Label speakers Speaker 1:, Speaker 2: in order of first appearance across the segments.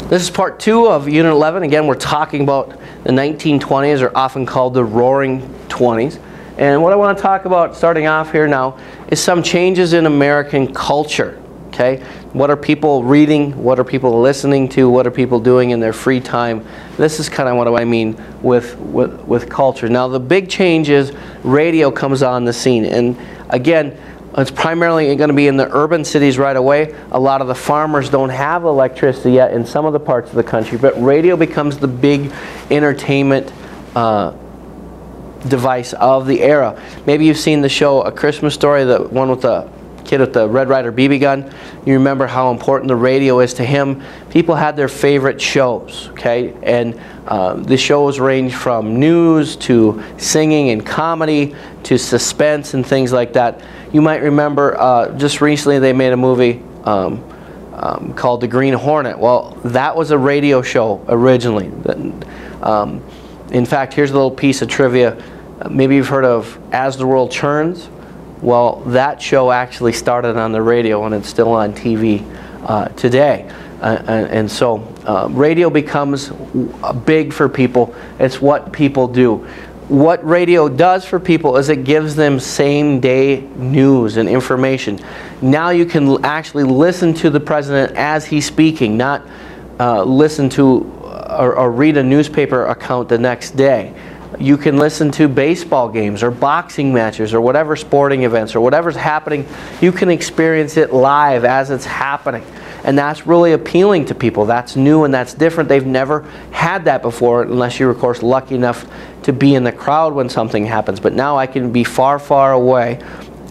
Speaker 1: This is part 2 of Unit 11. Again, we're talking about the 1920s, or often called the Roaring 20s. And what I want to talk about starting off here now is some changes in American culture. Okay? What are people reading? What are people listening to? What are people doing in their free time? This is kind of what I mean with culture. Now, the big change is radio comes on the scene. And again, it's primarily going to be in the urban cities right away. A lot of the farmers don't have electricity yet in some of the parts of the country, but radio becomes the big entertainment device of the era. Maybe you've seen the show A Christmas Story, the one with the kid with the Red Ryder BB gun. You remember how important the radio is to him. People had their favorite shows, okay? And the shows range from news to singing and comedy to suspense and things like that. You might remember just recently they made a movie called The Green Hornet. Well, that was a radio show originally. In fact, here's a little piece of trivia. Maybe you've heard of As the World Churns. Well, that show actually started on the radio and it's still on TV today. And so radio becomes big for people. It's what people do. What radio does for people is it gives them same-day news and information. Now you can actually listen to the president as he's speaking, not listen to or read a newspaper account the next day. You can listen to baseball games or boxing matches or whatever sporting events or whatever's happening. You can experience it live as it's happening. And that's really appealing to people. That's new and that's different. They've never had that before, unless you're, of course, lucky enough to be in the crowd when something happens. But now I can be far, far away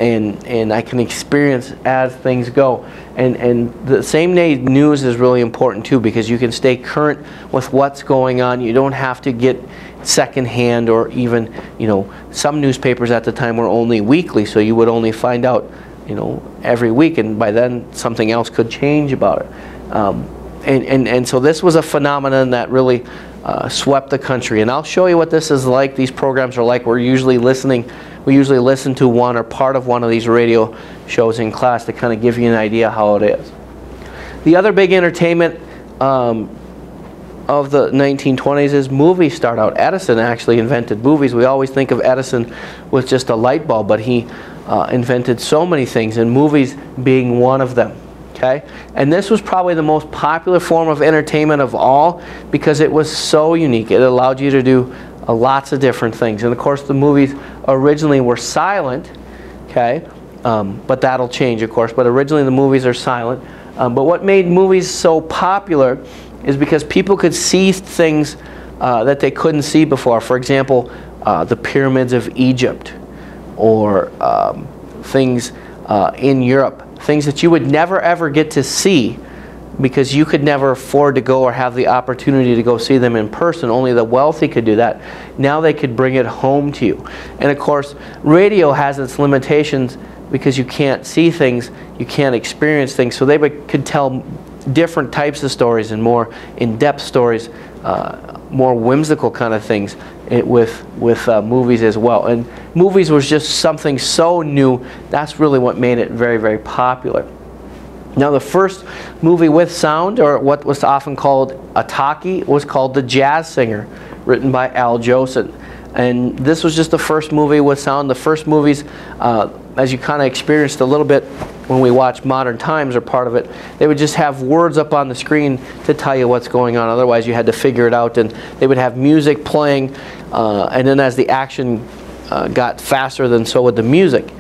Speaker 1: and I can experience as things go. And the same-day news is really important too, because you can stay current with what's going on. You don't have to get secondhand, or even, you know, some newspapers at the time were only weekly, so you would only find out, you know, every week, and by then something else could change about it. And so this was a phenomenon that really swept the country. And I'll show you what this is like. These programs are like. We usually listen to one or part of one of these radio shows in class to kind of give you an idea how it is. The other big entertainment of the 1920s is movies start out. Edison actually invented movies. We always think of Edison with just a light bulb, but he invented so many things, and movies being one of them. Okay? And this was probably the most popular form of entertainment of all, because it was so unique. It allowed you to do lots of different things. And of course the movies originally were silent, okay? But that'll change, of course. But originally the movies are silent. But what made movies so popular is because people could see things that they couldn't see before. For example, the pyramids of Egypt, or things in Europe, things that you would never ever get to see because you could never afford to go or have the opportunity to go see them in person. Only the wealthy could do that. Now they could bring it home to you. And of course, radio has its limitations because you can't see things, you can't experience things, so they could tell different types of stories and more in-depth stories, more whimsical kind of things with movies as well. And movies was just something so new. That's really what made it very, very popular. Now, the first movie with sound, or what was often called a talkie, was called The Jazz Singer, written by Al Jolson. And this was just the first movie with sound. The first movies, as you kind of experienced a little bit when we watch Modern Times, or part of it, they would just have words up on the screen to tell you what's going on. Otherwise, you had to figure it out. And they would have music playing, and then as the action got faster, then so would the music.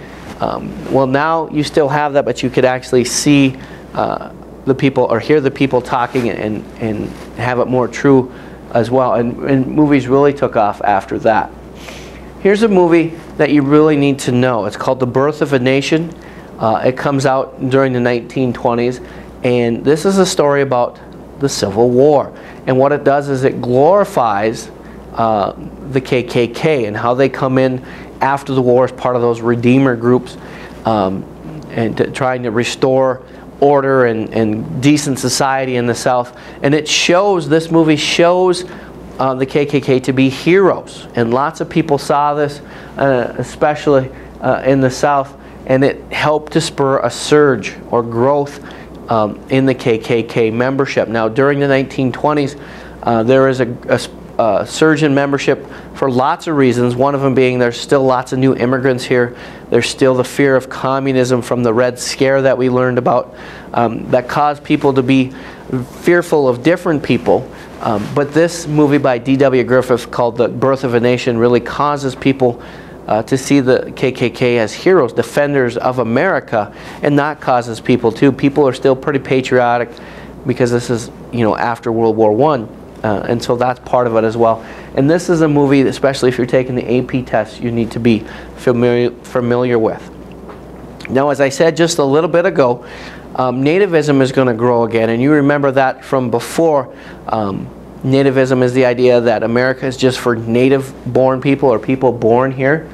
Speaker 1: Well, now you still have that, but you could actually see the people, or hear the people talking, and have it more true as well. And movies really took off after that. Here's a movie that you really need to know. It's called The Birth of a Nation. It comes out during the 1920s, and this is a story about the Civil War. And what it does is it glorifies the KKK and how they come in after the war as part of those Redeemer groups, and trying to restore order and decent society in the South. And it shows, this movie shows the KKK to be heroes. And lots of people saw this, especially in the South, and it helped to spur a surge or growth in the KKK membership. Now, during the 1920s, there is a surge in membership for lots of reasons, one of them being there's still lots of new immigrants here. There's still the fear of communism from the Red Scare that we learned about that caused people to be fearful of different people. But this movie by D.W. Griffith called The Birth of a Nation really causes people to see the KKK as heroes, defenders of America, and that causes people too. People are still pretty patriotic because this is, you know, after World War I. And so that's part of it as well. And this is a movie, especially if you're taking the AP test, you need to be familiar with. Now, as I said just a little bit ago, nativism is going to grow again. And you remember that from before. Nativism is the idea that America is just for native-born people or people born here.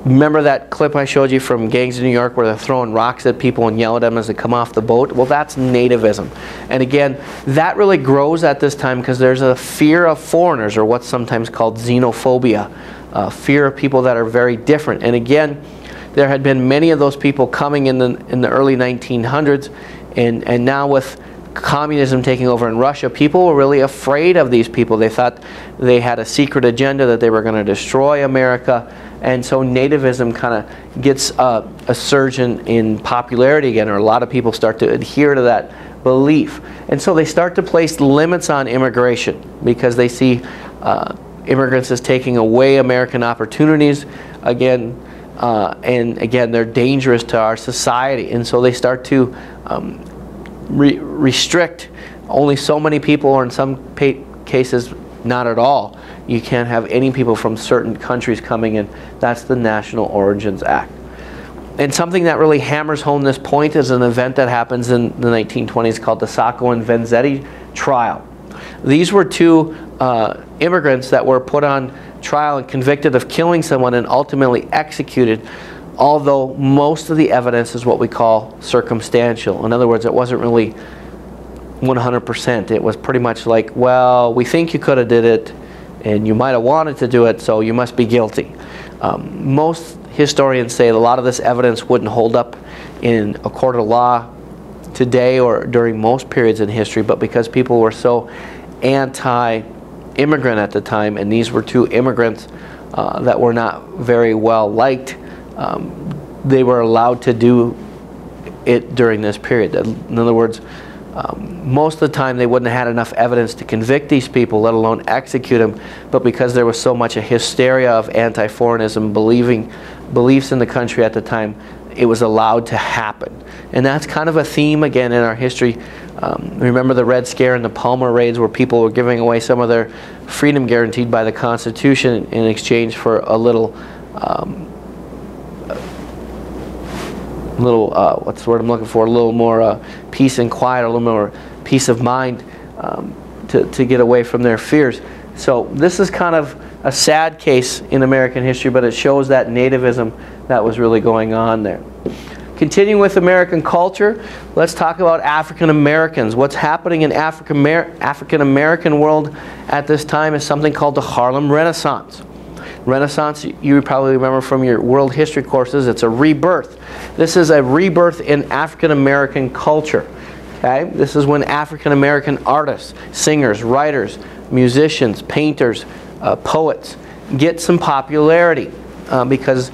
Speaker 1: Remember that clip I showed you from Gangs of New York where they're throwing rocks at people and yell at them as they come off the boat? Well, that's nativism. And again, that really grows at this time because there's a fear of foreigners, or what's sometimes called xenophobia, fear of people that are very different. And again, there had been many of those people coming in the early 1900s, and now with communism taking over in Russia, people were really afraid of these people. They thought they had a secret agenda, that they were going to destroy America. And so nativism kind of gets a surge in popularity again, or a lot of people start to adhere to that belief. And so they start to place limits on immigration because they see immigrants as taking away American opportunities again, and again, they're dangerous to our society. And so they start to restrict only so many people, or in some cases not at all. You can't have any people from certain countries coming in. That's the National Origins Act. And something that really hammers home this point is an event that happens in the 1920s called the Sacco and Vanzetti trial. These were two immigrants that were put on trial and convicted of killing someone and ultimately executed, although most of the evidence is what we call circumstantial. In other words, it wasn't really 100%. It was pretty much like, well, we think you could have did it, and you might have wanted to do it, so you must be guilty. Most historians say a lot of this evidence wouldn't hold up in a court of law today or during most periods in history, but because people were so anti-immigrant at the time, and these were two immigrants that were not very well liked, they were allowed to do it during this period. In other words, most of the time they wouldn't have had enough evidence to convict these people, let alone execute them, but because there was so much a hysteria of anti-foreignism, beliefs in the country at the time, it was allowed to happen. And that's kind of a theme again in our history. Remember the Red Scare and the Palmer raids, where people were giving away some of their freedom guaranteed by the Constitution in exchange for a little what's the word I'm looking for? A little more peace and quiet, a little more peace of mind to get away from their fears. So this is kind of a sad case in American history, but it shows that nativism that was really going on there. Continuing with American culture, let's talk about African Americans. What's happening in African American world at this time is something called the Harlem Renaissance. Renaissance, you probably remember from your world history courses, it's a rebirth. This is a rebirth in African American culture. Okay? This is when African American artists, singers, writers, musicians, painters, poets get some popularity because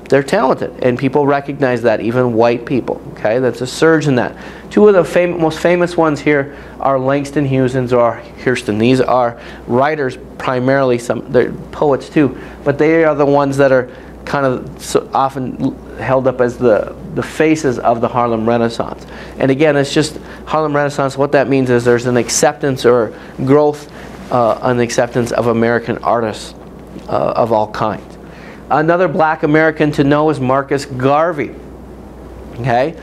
Speaker 1: they're talented, and people recognize that, even white people. Okay, that's a surge in that. Two of the most famous ones here are Langston Hughes and Zora Hurston. These are writers primarily, they're poets too, but they are the ones that are kind of so often held up as the faces of the Harlem Renaissance. And again, it's just Harlem Renaissance. What that means is there's an acceptance or growth, an acceptance of American artists of all kinds. Another black American to know is Marcus Garvey. Okay,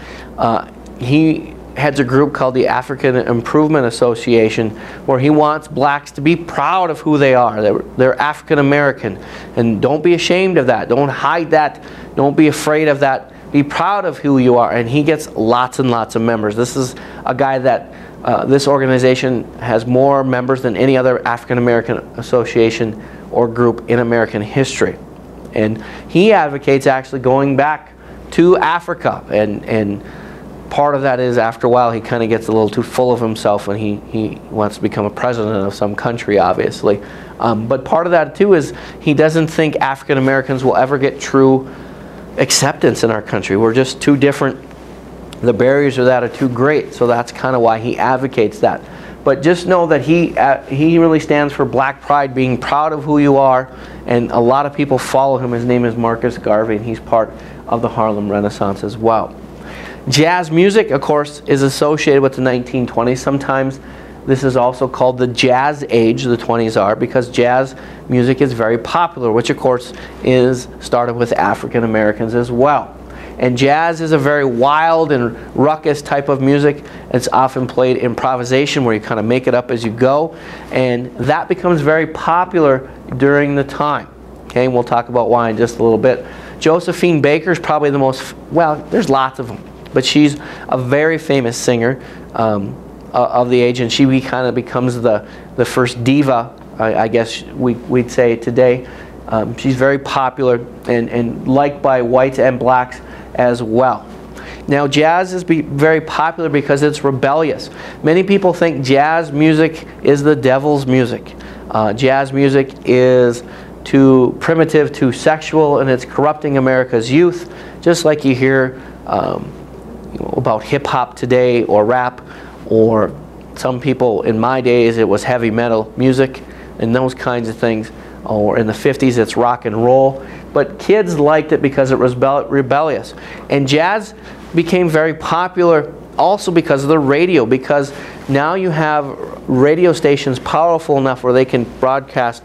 Speaker 1: he heads a group called the African Improvement Association, where he wants blacks to be proud of who they are. They're African American, and don't be ashamed of that. Don't hide that. Don't be afraid of that. Be proud of who you are. And he gets lots and lots of members. This is a guy that this organization has more members than any other African American association or group in American history. And he advocates actually going back to Africa and part of that is after a while he kind of gets a little too full of himself and he wants to become a president of some country, obviously. But part of that too is he doesn't think African Americans will ever get true acceptance in our country. We're just too different. The barriers of that are too great, so that's kind of why he advocates that. But just know that he really stands for black pride, being proud of who you are, and a lot of people follow him. His name is Marcus Garvey, and he's part of the Harlem Renaissance as well. Jazz music, of course, is associated with the 1920s. Sometimes this is also called the Jazz Age, the 20s are, because jazz music is very popular, which of course is started with African Americans as well. And jazz is a very wild and ruckus type of music. It's often played improvisation, where you kind of make it up as you go, and that becomes very popular during the time. Okay, and we'll talk about why in just a little bit. Josephine Baker is probably the most, well, there's lots of them, but she's a very famous singer of the age, and she kind of becomes the first diva, I guess we'd say today. She's very popular and liked by whites and blacks as well. Now, jazz is very popular because it's rebellious. Many people think jazz music is the devil's music. Jazz music is too primitive, too sexual, and it's corrupting America's youth, just like you hear about hip-hop today, or rap, or some people in my days it was heavy metal music and those kinds of things, or in the 50s it's rock and roll. But kids liked it because it was rebellious. And jazz became very popular also because of the radio, because now you have radio stations powerful enough where they can broadcast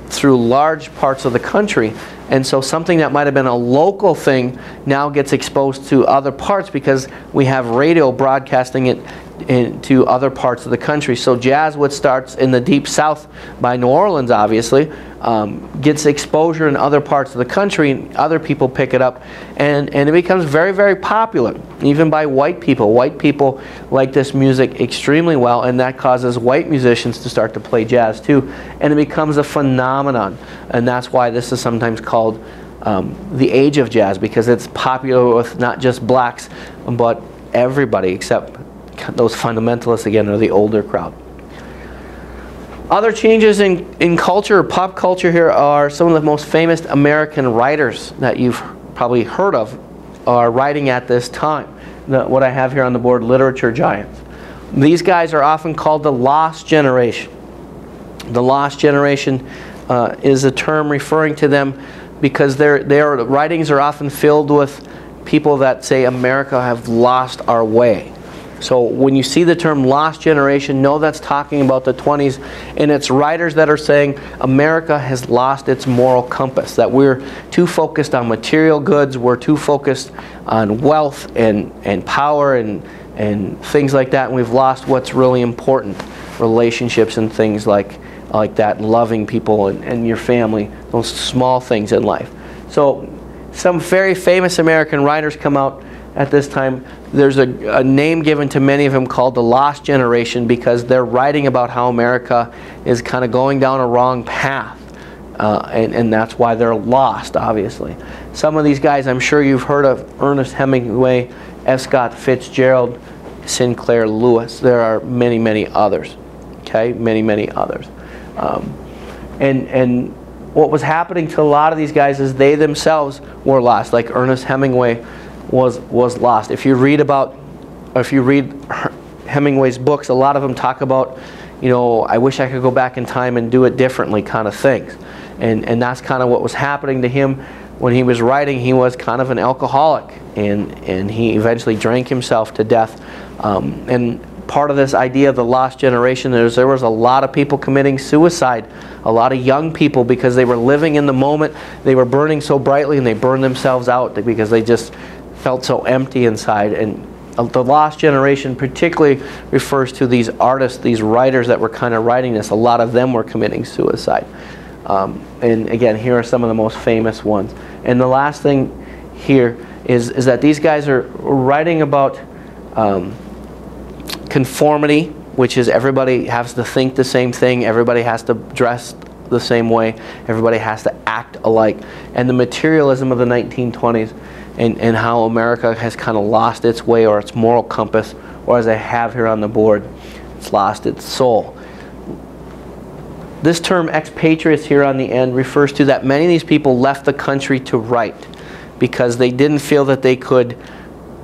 Speaker 1: through large parts of the country. And so something that might have been a local thing now gets exposed to other parts because we have radio broadcasting it into other parts of the country. So jazz, which starts in the deep south by New Orleans, obviously, gets exposure in other parts of the country, and other people pick it up, and it becomes very, very popular, even by white people. White people like this music extremely well, and that causes white musicians to start to play jazz too, and it becomes a phenomenon. And that's why this is sometimes called the age of jazz, because it's popular with not just blacks, but everybody except those fundamentalists, again, are the older crowd. Other changes in culture, pop culture here, are some of the most famous American writers that you've probably heard of are writing at this time. What I have here on the board, literature giants. These guys are often called the Lost Generation. The Lost Generation is a term referring to them because their writings are often filled with people that say America have lost our way. So when you see the term Lost Generation, know that's talking about the 20s, and it's writers that are saying America has lost its moral compass, that we're too focused on material goods, we're too focused on wealth and power and things like that, and we've lost what's really important, relationships and things like that, loving people and your family, those small things in life. So some very famous American writers come out at this time. There's a name given to many of them called the Lost Generation, because they're writing about how America is kind of going down a wrong path, and that's why they're lost, obviously. Some of these guys, I'm sure you've heard of: Ernest Hemingway, F. Scott Fitzgerald, Sinclair Lewis. There are many, many others. Okay, many, many others. And what was happening to a lot of these guys is they themselves were lost. Like Ernest Hemingway was lost. If you read Hemingway's books, a lot of them talk about, I wish I could go back in time and do it differently kind of things. And that's kind of what was happening to him when he was writing. He was kind of an alcoholic, and he eventually drank himself to death. And part of this idea of the Lost Generation is there was a lot of people committing suicide, a lot of young people, because they were living in the moment. They were burning so brightly and they burned themselves out because they just felt so empty inside. And the Lost Generation particularly refers to these artists, these writers that were kind of writing this. A lot of them were committing suicide. And again, here are some of the most famous ones. And the last thing here is that these guys are writing about conformity, which is everybody has to think the same thing, everybody has to dress the same way, everybody has to act alike. And the materialism of the 1920s and how America has kind of lost its way or its moral compass, or as I have here on the board, it's lost its soul. This term expatriates here on the end refers to that many of these people left the country to write because they didn't feel that they could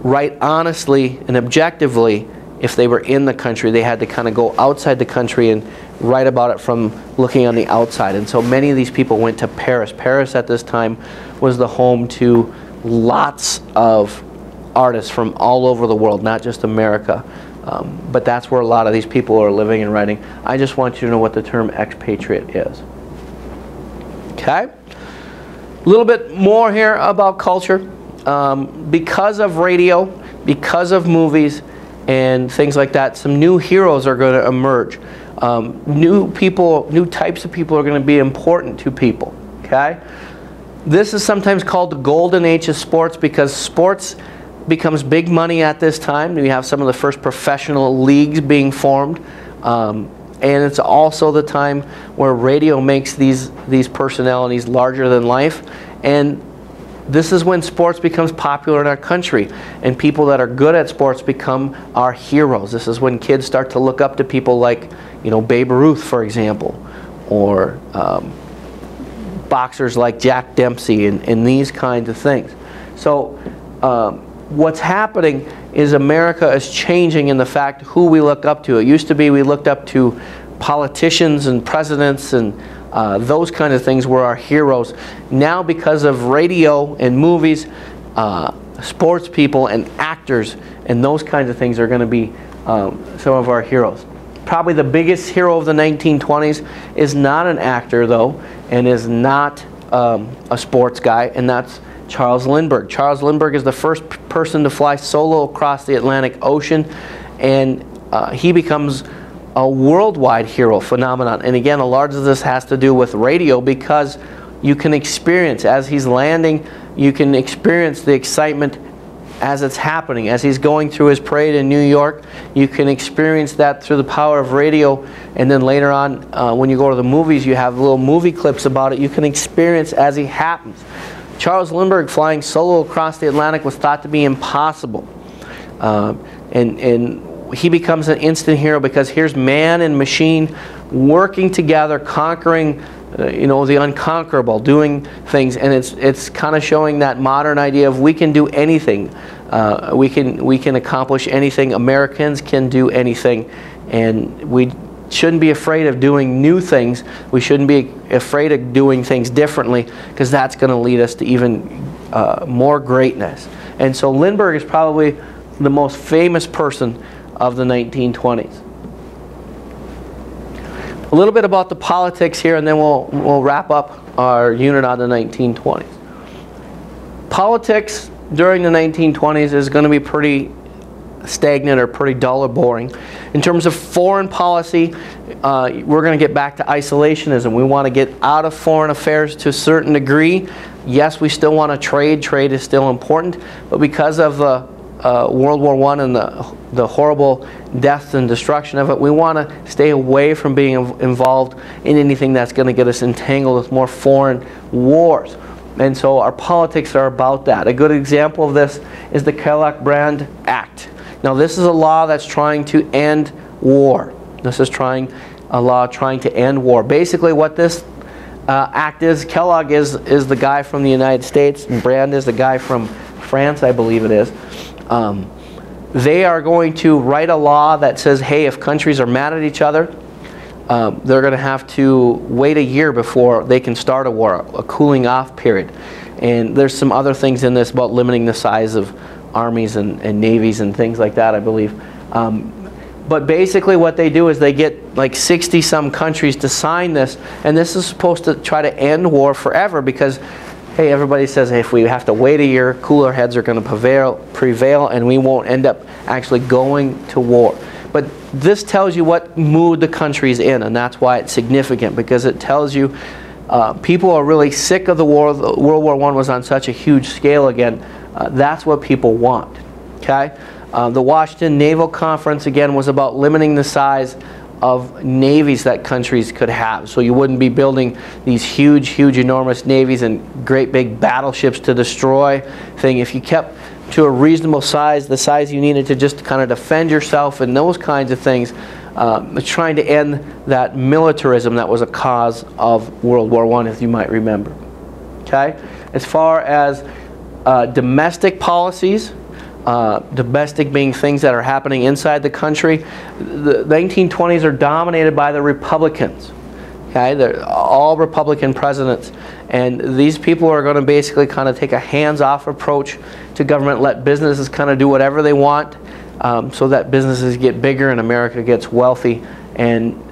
Speaker 1: write honestly and objectively if they were in the country. They had to kind of go outside the country and write about it from looking on the outside. And so many of these people went to Paris. Paris at this time was the home to lots of artists from all over the world, not just America. But that's where a lot of these people are living and writing. I just want you to know what the term expatriate is. Okay? A little bit more here about culture. Because of radio, because of movies, and things like that, some new heroes are going to emerge. New people, new types of people are going to be important to people. Okay? This is sometimes called the golden age of sports because sports becomes big money at this time. We have some of the first professional leagues being formed. And it's also the time where radio makes these personalities larger than life. And this is when sports becomes popular in our country. And people that are good at sports become our heroes. This is when kids start to look up to people like, you know, Babe Ruth, for example, or boxers like Jack Dempsey and these kinds of things. So what's happening is America is changing in the fact who we look up to. It used to be we looked up to politicians and presidents and those kind of things were our heroes. Now because of radio and movies, sports people and actors and those kinds of things are going to be some of our heroes. Probably the biggest hero of the 1920s is not an actor though, and is not a sports guy, and that's Charles Lindbergh. Charles Lindbergh is the first person to fly solo across the Atlantic Ocean, and he becomes a worldwide hero phenomenon. And again, a lot of this has to do with radio because you can experience, as he's landing, you can experience the excitement as it's happening. As he's going through his parade in New York, you can experience that through the power of radio. And then later on, when you go to the movies, you have little movie clips about it. You can experience as he happens. Charles Lindbergh flying solo across the Atlantic was thought to be impossible. And he becomes an instant hero because here's man and machine working together, conquering you know, the unconquerable, doing things, and it's kind of showing that modern idea of we can do anything. We can accomplish anything. Americans can do anything, and we shouldn't be afraid of doing new things. We shouldn't be afraid of doing things differently because that's going to lead us to even more greatness. And so Lindbergh is probably the most famous person of the 1920s. A little bit about the politics here, and then we'll wrap up our unit on the 1920s. Politics during the 1920s is going to be pretty stagnant or pretty dull or boring. In terms of foreign policy, we're going to get back to isolationism. We want to get out of foreign affairs to a certain degree. Yes, we still want to trade. Trade is still important, but because of World War I and the horrible death and destruction of it, we want to stay away from being involved in anything that's going to get us entangled with more foreign wars. And so our politics are about that. A good example of this is the Kellogg-Briand Act. Now this is a law that's trying to end war. This is a law trying to end war. Basically what this act is, Kellogg is the guy from the United States, and Briand is the guy from France, I believe it is. They are going to write a law that says, hey, if countries are mad at each other, they're going to have to wait a year before they can start a war, a cooling off period. And there's some other things in this about limiting the size of armies and navies and things like that, I believe. But basically what they do is they get like 60-some countries to sign this, and this is supposed to try to end war forever because hey, everybody says, hey, if we have to wait a year, cooler heads are going to prevail, and we won't end up actually going to war. But this tells you what mood the country's in, and that's why it's significant, because it tells you people are really sick of the war. World War I was on such a huge scale again. That's what people want. Okay? The Washington Naval Conference, again, was about limiting the size of navies that countries could have. So you wouldn't be building these huge, enormous navies and great big battleships to destroy thing. If you kept to a reasonable size, the size you needed to just kind of defend yourself and those kinds of things, trying to end that militarism that was a cause of World War I, as you might remember. Okay? As far as domestic policies, domestic being things that are happening inside the country, the 1920s are dominated by the Republicans. Okay? They're all Republican presidents. And these people are going to basically kind of take a hands-off approach to government, let businesses kind of do whatever they want, so that businesses get bigger and America gets wealthy. And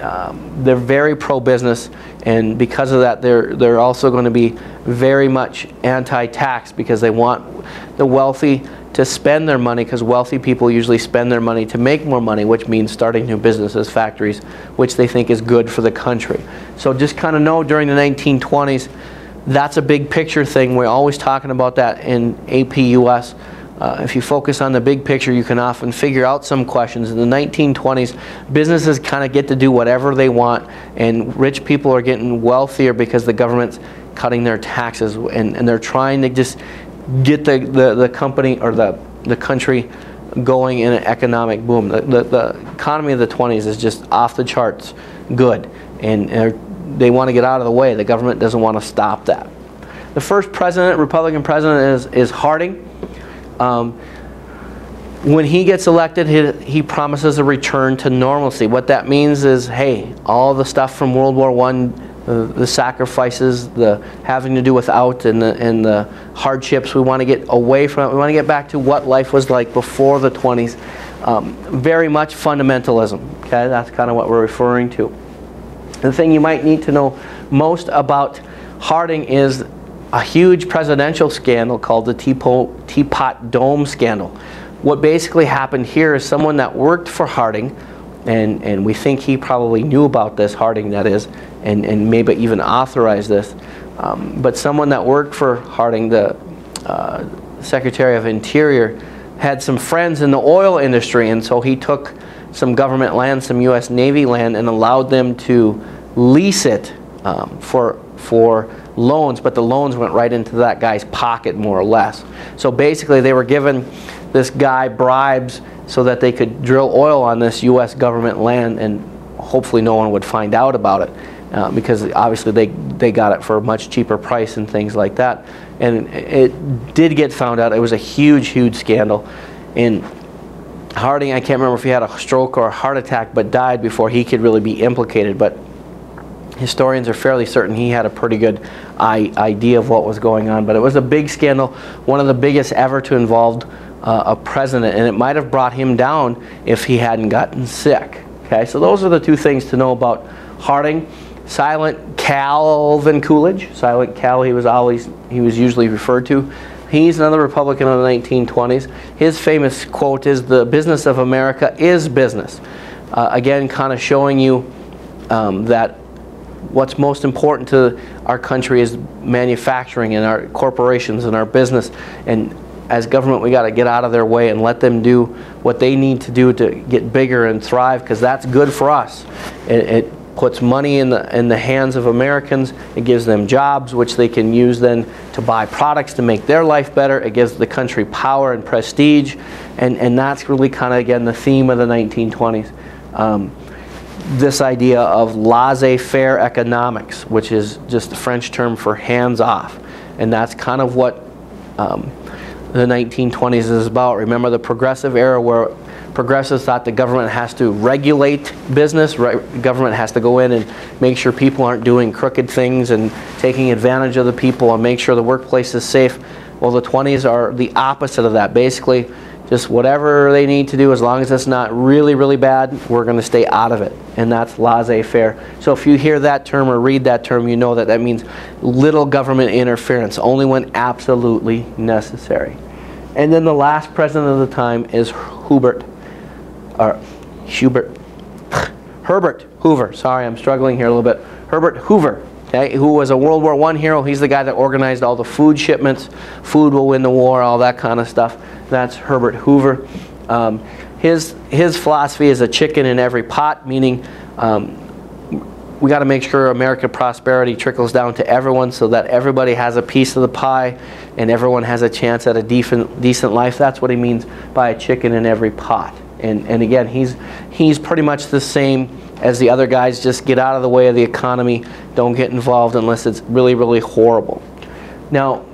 Speaker 1: they're very pro-business, and because of that, they're also going to be very much anti-tax, because they want the wealthy to spend their money, because wealthy people usually spend their money to make more money, which means starting new businesses, factories, which they think is good for the country. So just kind of know during the 1920s, that's a big picture thing. We're always talking about that in AP US. If you focus on the big picture, you can often figure out some questions. In the 1920s, businesses kind of get to do whatever they want, and rich people are getting wealthier because the government's cutting their taxes, and they're trying to just get the company or the country going in an economic boom. The economy of the 20s is just off the charts good, and they want to get out of the way. The government doesn't want to stop that. The first president, Republican president, is Harding. When he gets elected, he promises a return to normalcy. What that means is, hey, all the stuff from World War I, the sacrifices, the having to do without, and the hardships, we want to get away from it. We want to get back to what life was like before the 20s. Very much fundamentalism. Okay, that's kind of what we're referring to. The thing you might need to know most about Harding is a huge presidential scandal called the Teapot Dome scandal. What basically happened here is someone that worked for Harding, and we think he probably knew about this, Harding that is, and maybe even authorized this, but someone that worked for Harding, the Secretary of Interior, had some friends in the oil industry, and so he took some government land, some U.S. Navy land, and allowed them to lease it for loans, but the loans went right into that guy's pocket, more or less. So basically they were giving this guy bribes so that they could drill oil on this U.S. government land, and hopefully no one would find out about it, because obviously they got it for a much cheaper price and things like that. And it did get found out. It was a huge scandal. And Harding, I can't remember if he had a stroke or a heart attack, but died before he could really be implicated. But historians are fairly certain he had a pretty good idea of what was going on. But it was a big scandal, one of the biggest ever to involve a president, and it might have brought him down if he hadn't gotten sick. Okay, so those are the two things to know about Harding. Silent Calvin Coolidge, Silent Cal, he was usually referred to. He's another Republican of the 1920s. His famous quote is, "The business of America is business." Again, kind of showing you that what's most important to our country is manufacturing and our corporations and our business. And as government, we got to get out of their way and let them do what they need to do to get bigger and thrive, because that's good for us. It puts money in the hands of Americans. It gives them jobs, which they can use then to buy products to make their life better. It gives the country power and prestige, and that's really kind of, again, the theme of the 1920s. This idea of laissez-faire economics, which is just the French term for hands-off, and that's kind of what the 1920s is about. Remember the progressive era, where progressives thought the government has to regulate business, government has to go in and make sure people aren't doing crooked things and taking advantage of the people and make sure the workplace is safe. Well, the 20s are the opposite of that. Basically, just whatever they need to do, as long as it's not really bad, we're going to stay out of it. And that's laissez-faire. So if you hear that term or read that term, you know that that means little government interference, only when absolutely necessary. And then the last president of the time is Herbert Hoover. Sorry, I'm struggling here a little bit. Herbert Hoover, okay, who was a World War I hero. He's the guy that organized all the food shipments. Food will win the war, all that kind of stuff. That's Herbert Hoover. His philosophy is a chicken in every pot, meaning We got to make sure American prosperity trickles down to everyone so that everybody has a piece of the pie and everyone has a chance at a decent life. That's what he means by a chicken in every pot. And again, he's pretty much the same as the other guys. Just get out of the way of the economy. Don't get involved unless it's really, really horrible. Now,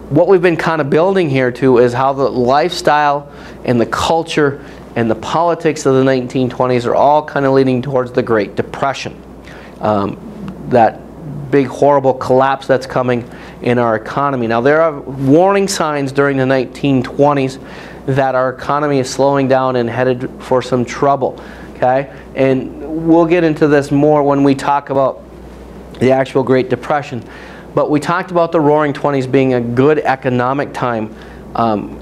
Speaker 1: what we've been kind of building here too is how the lifestyle and the culture and the politics of the 1920s are all kind of leading towards the Great Depression. That big horrible collapse that's coming in our economy. Now, there are warning signs during the 1920s that our economy is slowing down and headed for some trouble. Okay? And we'll get into this more when we talk about the actual Great Depression. But we talked about the Roaring '20s being a good economic time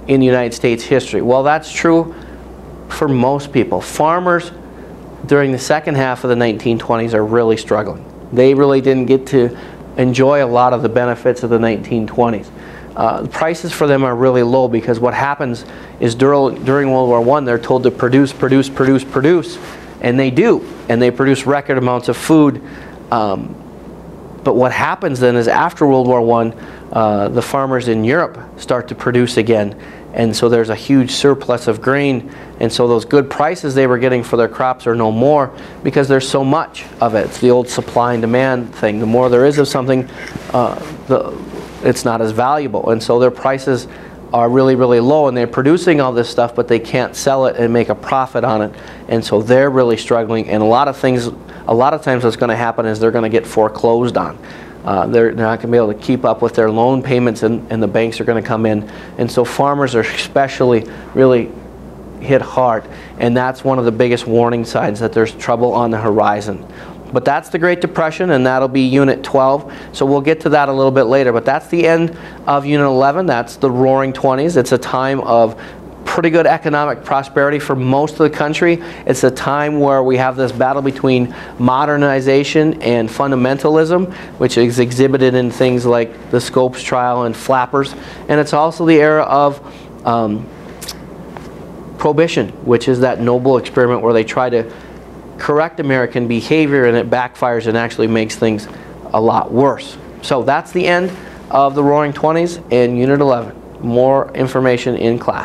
Speaker 1: in United States history. Well, that's true for most people. Farmers during the second half of the 1920s are really struggling. They really didn't get to enjoy a lot of the benefits of the 1920s. The prices for them are really low because what happens is during World War I, they're told to produce, and they do, and they produce record amounts of food. But what happens then is after World War I, the farmers in Europe start to produce again, and so there's a huge surplus of grain, and so those good prices they were getting for their crops are no more because there's so much of it. It's the old supply and demand thing. The more there is of something, it's not as valuable, and so their prices are really, really low, and they're producing all this stuff, but they can't sell it and make a profit on it, and so they're really struggling. And a lot of times what's going to happen is they're going to get foreclosed on. They're not going to be able to keep up with their loan payments, and the banks are going to come in, and so farmers are especially really hit hard, and that's one of the biggest warning signs that there's trouble on the horizon. But that's the Great Depression, and that'll be Unit 12. So we'll get to that a little bit later. But that's the end of Unit 11. That's the Roaring '20s. It's a time of pretty good economic prosperity for most of the country. It's a time where we have this battle between modernization and fundamentalism, which is exhibited in things like the Scopes trial and Flappers. And it's also the era of Prohibition, which is that noble experiment where they try to correct American behavior, and it backfires and actually makes things a lot worse. So that's the end of the Roaring '20s and Unit 11. More information in class.